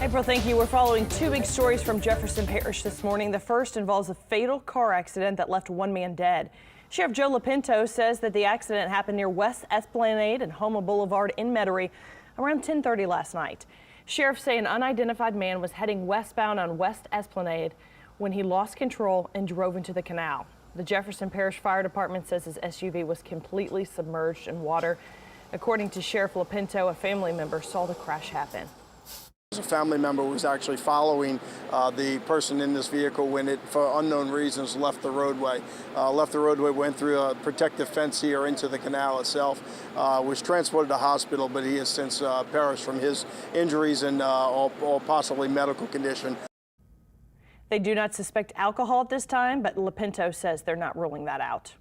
April, thank you. We're following two big stories from Jefferson Parish this morning. The first involves a fatal car accident that left one man dead. Sheriff Joe Lopinto says that the accident happened near West Esplanade and Houma Boulevard in Metairie around 10:30 last night. Sheriffs say an unidentified man was heading westbound on West Esplanade when he lost control and drove into the canal. The Jefferson Parish Fire Department says his SUV was completely submerged in water. According to Sheriff Lopinto, a family member saw the crash happen. A family member was actually following the person in this vehicle when it, for unknown reasons, left the roadway. Went through a protective fence here into the canal itself, was transported to hospital, but he has since perished from his injuries and all possibly medical condition. They do not suspect alcohol at this time, but Lopinto says they're not ruling that out.